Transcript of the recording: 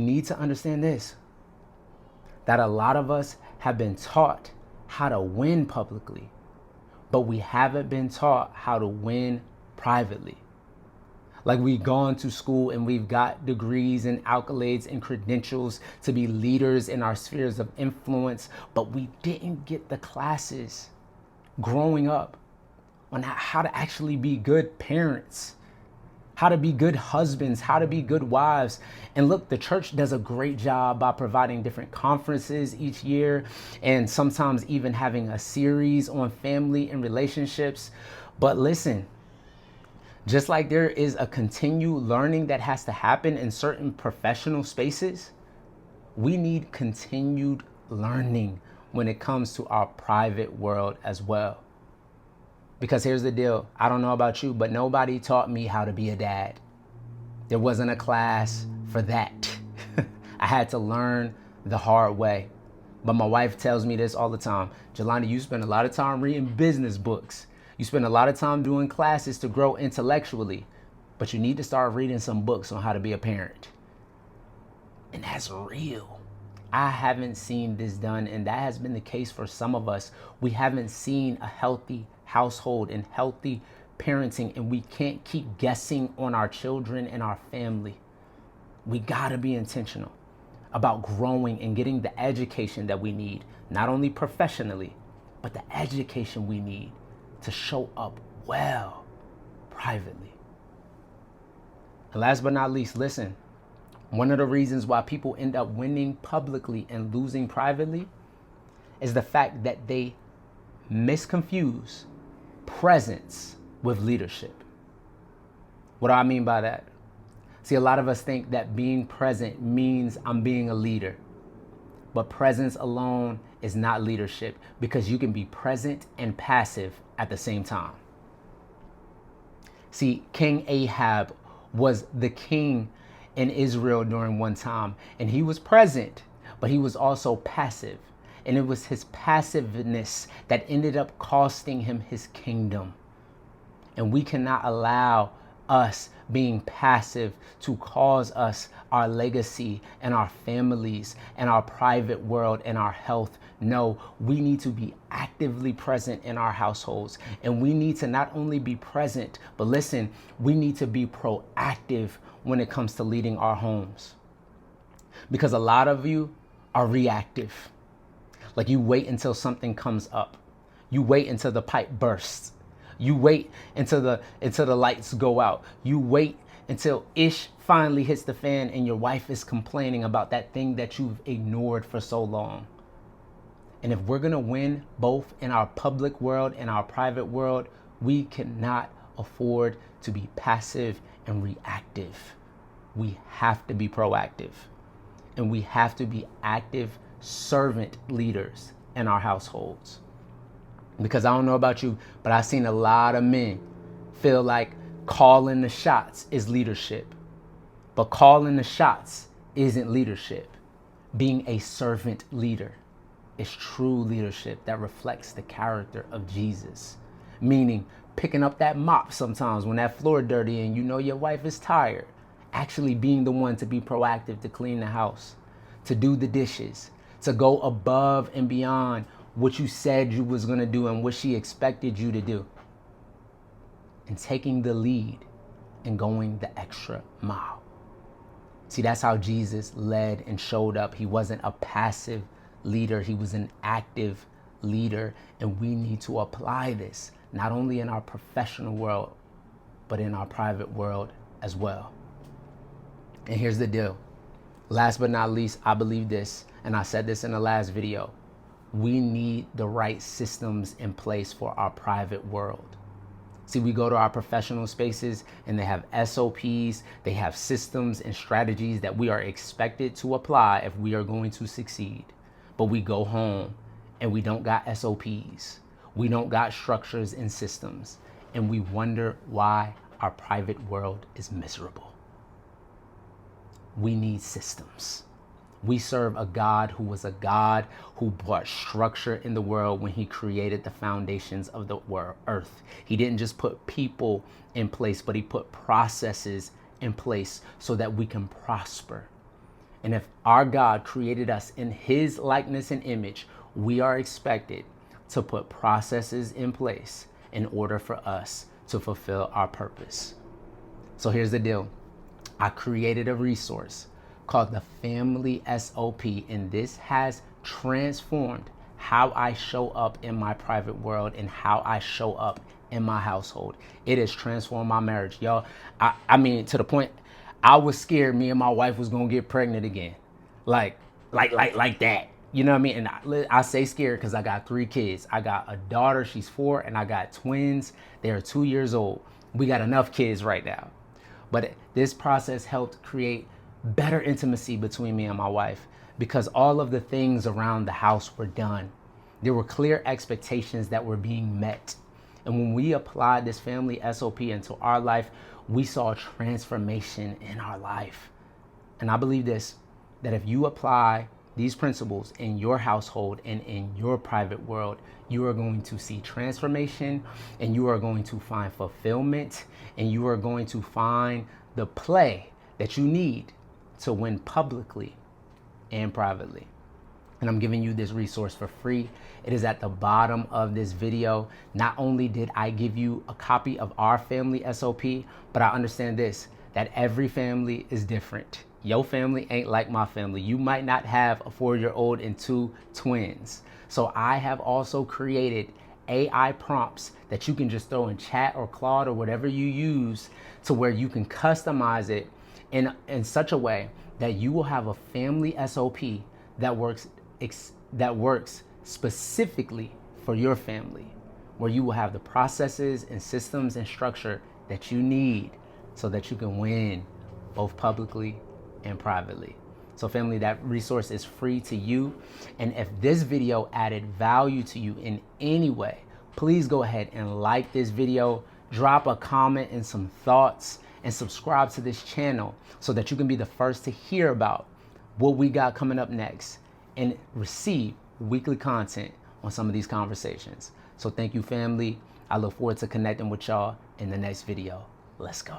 You need to understand this, that a lot of us have been taught how to win publicly, but we haven't been taught how to win privately. Like, we've gone to school and we've got degrees and accolades and credentials to be leaders in our spheres of influence, but we didn't get the classes growing up on how to actually be good parents, how to be good husbands, how to be good wives. And look, the church does a great job by providing different conferences each year and sometimes even having a series on family and relationships. But listen, just like there is a continued learning that has to happen in certain professional spaces, we need continued learning when it comes to our private world as well. Because here's the deal. I don't know about you, but nobody taught me how to be a dad. There wasn't a class for that. I had to learn the hard way. But my wife tells me this all the time. Jelani, you spend a lot of time reading business books. You spend a lot of time doing classes to grow intellectually. But you need to start reading some books on how to be a parent. And that's real. I haven't seen this done, and that has been the case for some of us. We haven't seen a healthy household and healthy parenting, and we can't keep guessing on our children and our family. We gotta be intentional about growing and getting the education that we need, not only professionally, but the education we need to show up well privately. And last but not least, listen, one of the reasons why people end up winning publicly and losing privately is the fact that they misconfuse presence with leadership. What do I mean by that? See, a lot of us think that being present means I'm being a leader. But presence alone is not leadership, because you can be present and passive at the same time. See, King Ahab was the king in Israel during one time, and he was present, but he was also passive. And it was his passiveness that ended up costing him his kingdom. And we cannot allow us being passive to cause us our legacy and our families and our private world and our health. No, we need to be actively present in our households. And we need to not only be present, but listen, we need to be proactive when it comes to leading our homes. Because a lot of you are reactive. Like, you wait until something comes up. You wait until the pipe bursts. You wait until the lights go out. You wait until ish finally hits the fan and your wife is complaining about that thing that you've ignored for so long. And if we're going to win both in our public world and our private world, we cannot afford to be passive and reactive. We have to be proactive. And we have to be active servant leaders in our households. Because I don't know about you, but I've seen a lot of men feel like calling the shots is leadership. But calling the shots isn't leadership. Being a servant leader is true leadership that reflects the character of Jesus. Meaning picking up that mop sometimes when that floor dirty and you know your wife is tired. Actually being the one to be proactive to clean the house, to do the dishes, to go above and beyond what you said you was going to do and what she expected you to do. And taking the lead and going the extra mile. See, that's how Jesus led and showed up. He wasn't a passive leader. He was an active leader. And we need to apply this not only in our professional world, but in our private world as well. And here's the deal. Last but not least, I believe this, and I said this in the last video. We need the right systems in place for our private world. See, we go to our professional spaces and they have SOPs, they have systems and strategies that we are expected to apply if we are going to succeed. But we go home and we don't got SOPs. We don't got structures and systems. And we wonder why our private world is miserable. We need systems. We serve a God who was a God who brought structure in the world when he created the foundations of the earth. He didn't just put people in place, but he put processes in place so that we can prosper. And if our God created us in his likeness and image, we are expected to put processes in place in order for us to fulfill our purpose. So here's the deal. I created a resource called the Family SOP, and this has transformed how I show up in my private world and how I show up in my household. It has transformed my marriage, y'all. I mean, to the point I was scared me and my wife was gonna get pregnant again, like that. You know what I mean? And I say scared because I got 3 kids. I got a daughter, she's 4, and I got twins. They are 2 years old. We got enough kids right now. But this process helped create better intimacy between me and my wife because all of the things around the house were done. There were clear expectations that were being met. And when we applied this Family SOP into our life, we saw transformation in our life. And I believe this, that if you apply these principles in your household and in your private world, you are going to see transformation, and you are going to find fulfillment, and you are going to find the play that you need to win publicly and privately. And I'm giving you this resource for free. It is at the bottom of this video. Not only did I give you a copy of our Family SOP, but I understand this, that every family is different. Your family ain't like my family. You might not have a 4-year-old and 2 twins. So I have also created AI prompts that you can just throw in chat or Claude or whatever you use, to where you can customize it in such a way that you will have a Family SOP that works specifically for your family, where you will have the processes and systems and structure that you need so that you can win both publicly and privately. So family, that resource is free to you. And if this video added value to you in any way, please go ahead and like this video, drop a comment and some thoughts, and subscribe to this channel so that you can be the first to hear about what we got coming up next and receive weekly content on some of these conversations. So thank you, family. I look forward to connecting with y'all in the next video. Let's go.